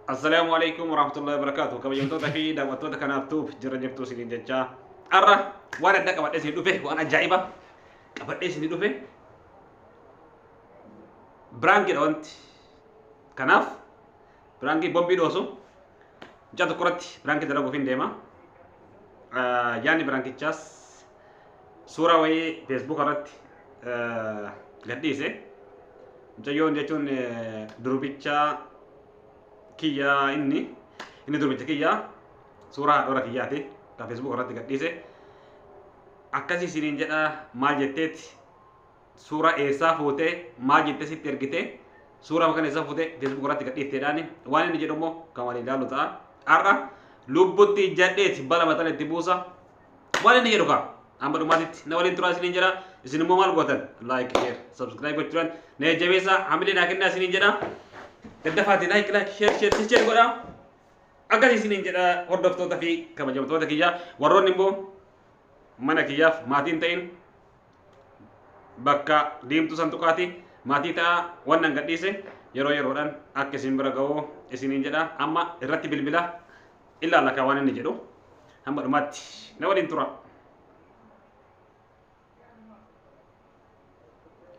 Assalamualaikum warahmatullahi wabarakatuh. Kabajamtoota fi daawwattoota kanaaftuuf jira jirtu isiniin jechaa. Arra waan adda qabadhee isin dhufe waan ajaa'iba qabadhee isin dhufe biraankiidha wanti. Kanaaf biraankii bombii dhoosu mucaa tokko irratti biraankii dalaguuf hin deema. Yaanni biraankichaas suuraa wayii feesbuuk irratti gadhiise. Mucayyoon jechuun durubicha kiyya inni durubicha kiyya suuraa haadhora kiyyaati kan feesbuuk irratti gadhiise. Akkasii isiniin jedha maal jetteeti suuraa eessaa fuutee maal jettee sitti ergite suuraa kan eessaa fuutee feesbuuk irratti gadhiifteedhaani waan inni jedhu immoo kan waliin ilaallu ta'a. Har'a lubbutti jadheeti bala maxala itti buusa waan inni jedhu kaa amma dhumaatitti na waliin turaa isiniin jedha. Isin immoo maal gootan like share subscribe gochuudhaan na jabeessaa hamilee naa kennaa isiniin jedha. Daddafaati like share godhaa akkasii isiniin jedha hordoftoota fi kabajamtoota kiyyaa warroonni immoo mana kiyyaaf maatiin ta'in bakka diimtuu santuqaati maatii ta'a wannan gadhiise yeroo yeroodhaan akka isin bira ga'uu isiniin jedha. Amma irratti bilbila ilaalla kan waan inni jedhu hamma dhumaatti na waliin tura.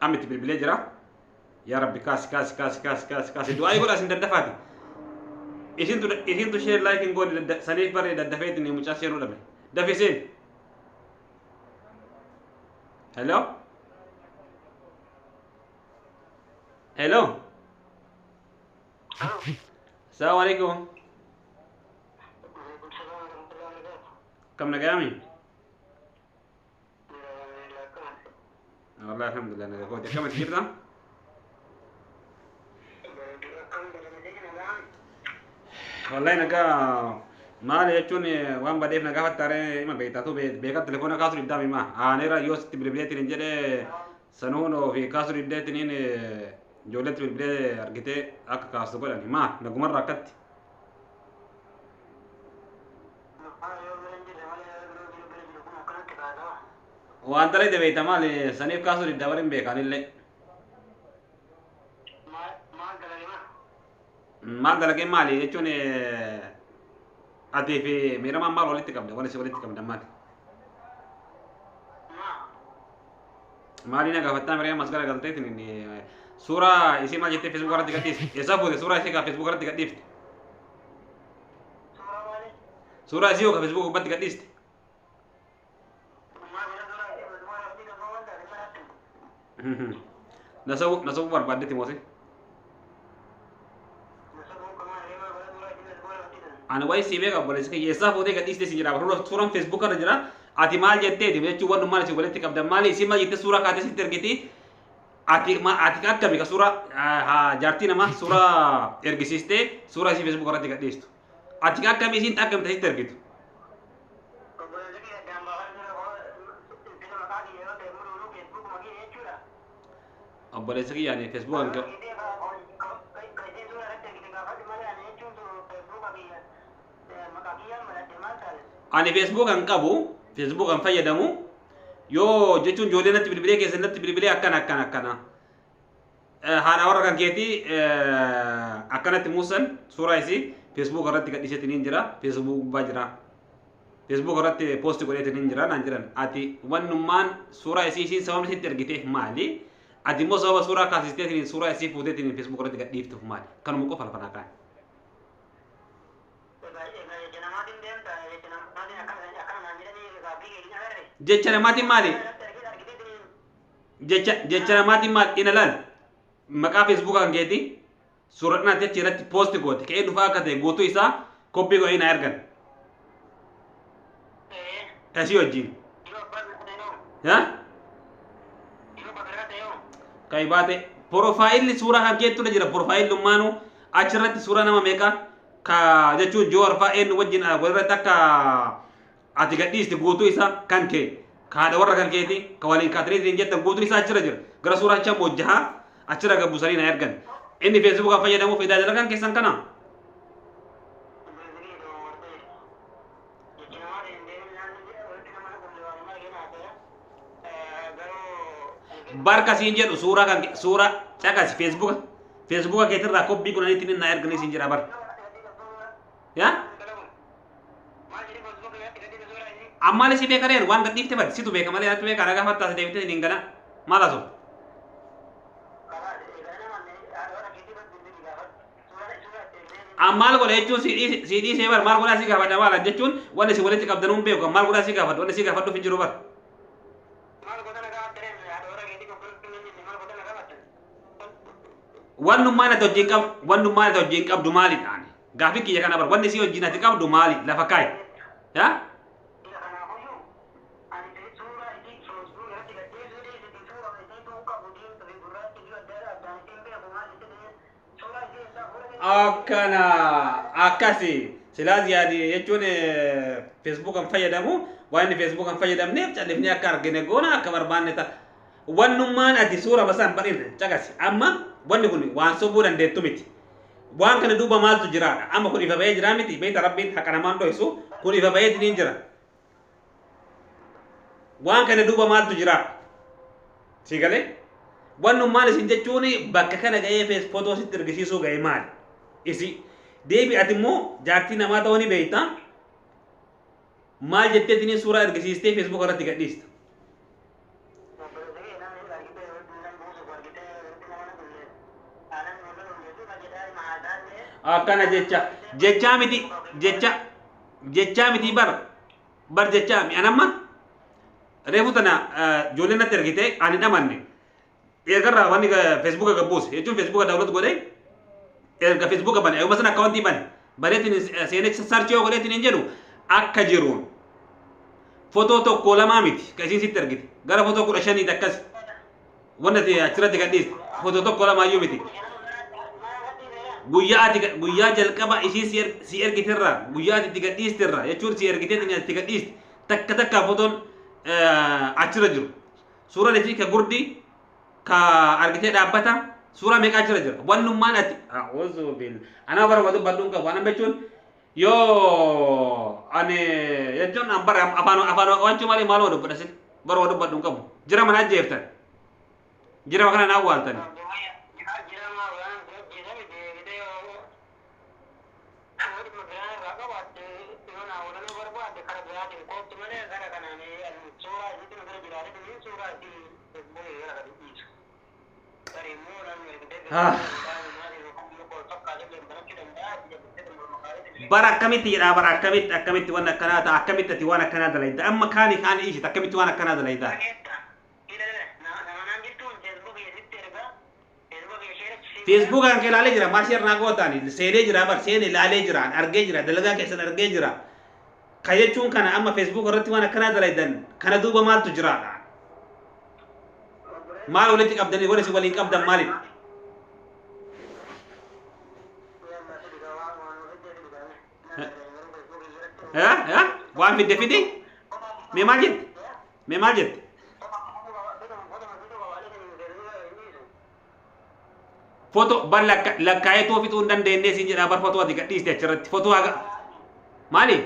Amma itti bilbilee jira. Yaa Rabbi kaasi du'aa godhaa isin daddafaati. Isintu share like hin goone saniif baree daddafeetiin mucaa seeruu dhabe. Dafiseen. Hello? Hello? Assalamualaikum. Kam nagami? Wallahi alhamdulillah nagakooti. Akkamitti jirta? Wallahi nagaa maal jechuun waan badeef nagaa fattaaree ima beektaatu beekat telefoona kaasuu diddaami ma aaneera yoo sitti bilbileetiin jedhee sanuun fi kaasuu diddeetiin ijoolleetti bilbilee argitee akka kaastu godhan ma nagumarra akkatti. Waan talee beekta maal saniif kaasuu diddaa waliin beekanillee. Maal dalagee maali jechuun adii fi miiramaan maal walitti qabda walitti qabda maali. Maali na gaafattaa miiramaan as garagalteetiin suuraa isii maal jettee feesbuuk irratti gadhiifte eessaa fuute suuraa isii kan feesbuuk irratti gadhiifte. Suuraa isii yoo kan feesbuuk irratti gadhiiste. Nasabuu barbaaddetti moose. Ani wayi si beeka boleessa yeessaa fuutee gadhiiste si jira suuraan feesbuuk irra jira ati maal jetteeti jechuun waan maal si walitti qabdan maali si maal jettee suuraa kaatee sitti ergiti ati akkami ka suuraa jaartii namaa suuraa ergisiistee suuraa isii feesbuuk irratti gadhiistu ati akkami isiin akkamta sitti ergitu. Obboleessa kiyyaanii feesbuuk ani Facebook kan qabu Facebook kan fayyadamu yoo jechuun ijoollee natti bilbilee keessa natti bilbilee akkana haadha warra kan keeti akkanatti muusan suuraa isii Facebook irratti gadhiiseetiin jira Facebook gubbaa jira Facebook irratti post godheetiin jira naan jiran ati wannummaan suuraa isii isiin sababni sitti ergiteef maali ati immoo sababa suuraa kaasisteetiin suuraa isii fuuteetiin Facebook irratti gadhiiftuuf maali kanuma qofa lafa naa kaa'e. Jecha namaatiin maali? Jecha namaatiin maali? Ina laal maqaa feesbuuk kan keeti suuraa naatti achi irratti poosti goote ka'ee dhufaa akka ta'e guutuu isaa koppii godhee na ergan. Asii wajjin. Kan baate porofaayilli suuraa kan keetu jira porofaayillummaanuu achirratti suuraa nama meeqa ka jechuun joowar fa'een wajjin walirratti akka ati gadhiiste guutuu isaa kan kee kaadha warra kan keeti ka waliin kaatiriitiin jettan guutuu isaa achirra jira gara suuraa acha mojjahaa achirra gabbusanii na ergan inni feesbuuk kan fayyadamuuf tajaajila kan keessan kana. Barka siin jedhu suuraa kan suuraa caqasi feesbuuka keetirraa koppii kunaniitiin na erganii siin jira bar. ya ammaali si beekareen waan gadhiifte bad situ beeka malee natti beeka ragaa fattaas deebite niin gana maal asu ammaal godha jechuun si dhiisee bar maal godhaa si gaafadha maal jechuun wanni si walitti qabdanuun beeku maal godhaa si gaafadha wanni si gaafadhuuf hin jiru bar wannummaan ati wajjin qabdu maalidhaan gaafii kiyya kana bar wanni si wajjin ati qabdu maali lafa kaayi yaa akkana akkasi silaa ziyaadi jechuun feesbuukan fayyadamu waan feesbuukan fayyadamneef callifnee akka argine goona akka barbaanne ta'a wannummaan ati suura basaan badhin caqasi amma wanni kun waan sobuu dandeettu miti waan kana duuba maaltu jiraadha amma kun ifa bahee jira miti beekta rabbiin haqa namaan dho'isu kun ifa bahee diniin jira waan kana duuba maaltu jiraadha si galee wannummaan isin jechuun bakka kana ga'ee footoo sitti argisiisuu ga'ee maali isi deebi ati immoo jaartii namaa ta'uu ni beekta maal jettee diniin suuraa argisiistee feesbuuk irratti gadhiista akkana jecha miti bar jecha mi anamma reefu tana ijoolleen natti ergite ani dhamanne eegarraa wanni feesbuuka gabbuuse jechuun feesbuuka daawwatu godhee erga feesbuuka bane ayuma sana akkaawuntii bane bareetiin seenee sarchii yoo godheetiin hin jedhu akka jiruun footoo tokko lamaa miti ka isiin sitti ergite gara footoo 15 akkas wanta achirratti gadhiiste footoo tokko lamaayyuu miti guyyaa jalqaba isii si ergiterra guyyaa ati itti gadhiisterra jechuun si ergiteetiin itti gadhiiste takka footoon achirra jiru suuraan isii ka gurdi ka argitee dhaabbata suuraa meeqa achirra jira wannummaan ati a'uuzu bil ana bara dubbadhuun qabu ana jechuun yoo ani jechuun an bara afaan wancu malee maaloo dubbadha sin bara dubbadhuun qabu jira mana ajjeeftan jira kana naa waaltani bara akkamitti jedha bara akkamitti waan akkanaa ta'a akkamitti ati waan akkanaa dalayda amma kaani ishit akkamitti waan akkanaa dalayda Facebook kan ilaalee jira maal sheer naa gootaani seenee jira bar seenee ilaalee jira argee jira dalagaa keessan argee jira ka jechuun kana amma Facebook irratti waan akkanaa dalaydan kana duuba maaltu jira maal walitti qabdanii walitti waliin qabdan maaliif waan fide me maal jette foto bar lakkaa'ee too fixuu hin dandeenye siin jedhaa bar foto ati gadhiiste achirratti foto haga maali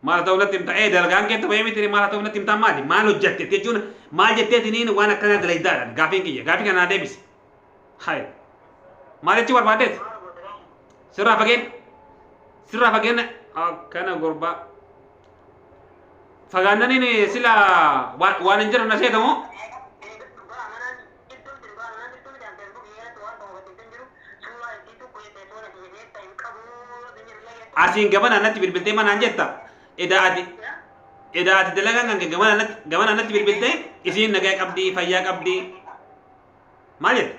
maal ta'u natti himta dalagaan keetta bahee miti maal ta'u natti himta maali maal hojjette jechuun maal jetteetiniin waan akkanaa dalaydaadhaan gaafii kanaa deebise hay maal jechuu barbaadeet sirraa fageen akkana gurbaa fagaannaniin sila waan hin jiru na seetamoo asiin gabana natti bilbiltee manaan jetta eda ati dalagaan kan gabana natti bilbiltee isiin nagaa qabdii fayyaa qabdii maal jetta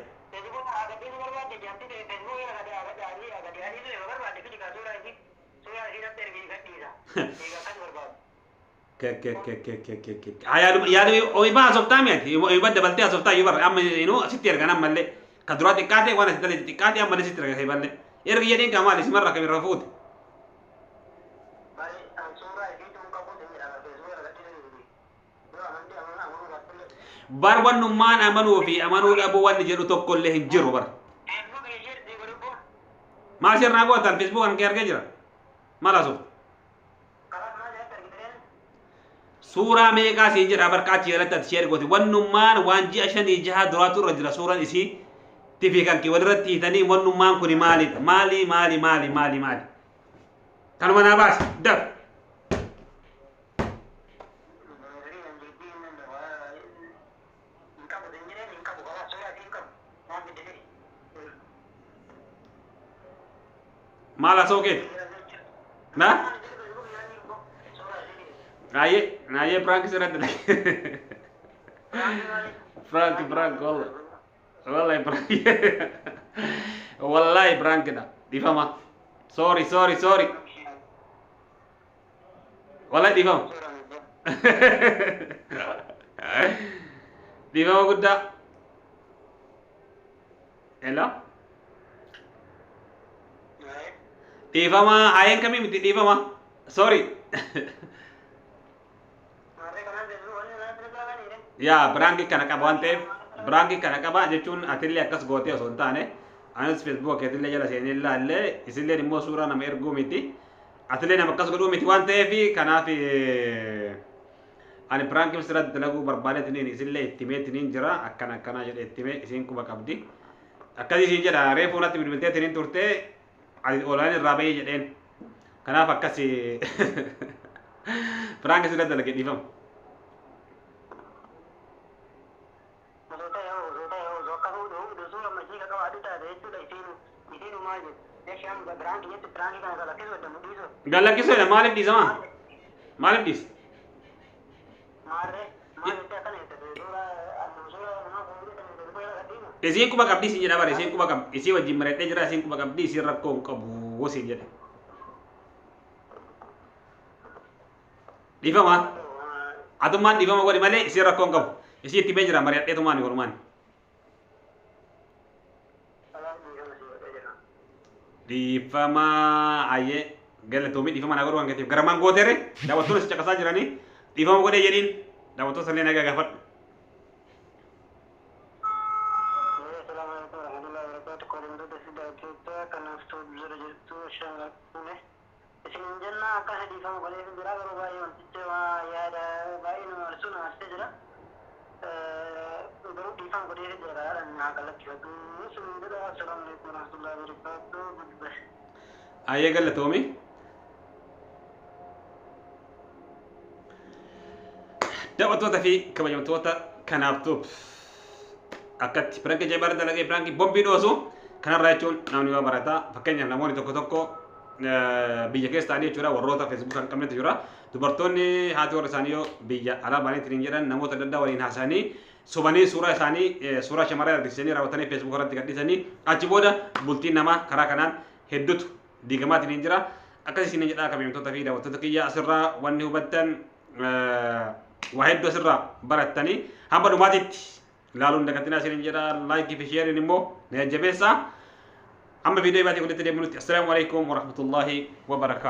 yaadu oiba asoftaa miati oiba dabaltee asoftaa yubar amma inu sitti ergan ammallee ka duraa xiqqaate waan asitti dalee xiqqaate ammallee sitti erga kaiballe erga jedheen kamaali simarra kabirra fuute bar wannummaan amanuu fi amanuu dhabuu wanni jedhu tokkollee hin jiru bar maal sirnaa gootan Facebook kan kee argee jira maal asuuf suuraa meeqaa siin jedha barqaachi jalatti ati sheer gooti wannummaan waan ji'a 5 6 duraatu irra jira suuraan isii TV kan ki walirratti tani wannummaan kun maali kanuma naa baasi daf maala soket na naye prank sirat lagi prank wallahi prank wallahi prank da difama sorry wallahi difama difama gudda hello difama ayen kami miti difama sorry ya brangi kana kabante brangi kana kaba jechuun atille akkas goote osoo taane anas facebook atille jala seenilla alle isille immoo suuraa nama erguu miti atille nama akkas godhuu miti waan ta'eef kanaaf ani brangi misrat dalagu barbaade tiniin isille ittimee tiniin jira akkana jedhe ittime isin kuba qabdi akkasi isin jedha reefu natti bilbiltee tiniin turte ani online irraa bahee jedheen kanaaf akkasi brangi misrat dalage dhiifama Galakkisu ya maaliif dhiisama maaliif dhiis isiin kuba qabdi isin jedha bare isiin kuba qabdi isii wajjin maradhee jira isiin kuba qabdi isiin rakkoo hin qabu wasiin jedhe dhiifama atummaan dhiifama godhi malee isiin rakkoo hin qabu isii itti bee jira maradhee tumaan hormaan dhiifama ayye galatoomii dhiifama naa godhu waan gateef garamaan gooteere daawwattoon isa caqasaa jiranii dhiifama godhee jedhiin daawwattoon sallee nagaa gaafadhu ayye galatoomii daawwattoota fi kabajamtoota kanaaftuuf akkatti pranki jabaa dalagee pranki bombii dhoosu kanarraa jechuun namni waa barataa fakkeenyaaf namoonni tokko biyya keessa ta'anii jechuudha warroota feesbuuk kan qabnetu jira dubartoonni haati warra isaanii yoo biyya alaa baaniitiin jedhan namoota adda addaa waliin haasa'anii sobanii suuraa isaanii suuraa shamarree argisiisanii raawwatanii feesbuuk irratti gadhiisanii achi booda bultiin namaa karaa kanaan hedduutu diigamaatiin jira akkas isin jedhaa kabajamtoota fi daawwattoota kiyya asirraa wanni hubattan waa hedduu asirraa barattanii hamba dhumaatitti ilaaluun dagatinaa isin jedhaa laayikii fi sheeriin immoo na jajjabeessaa amma viidiyoo baatii godhatti deebinutti assalaamu alaikum warahmatullaahi wabarakaatu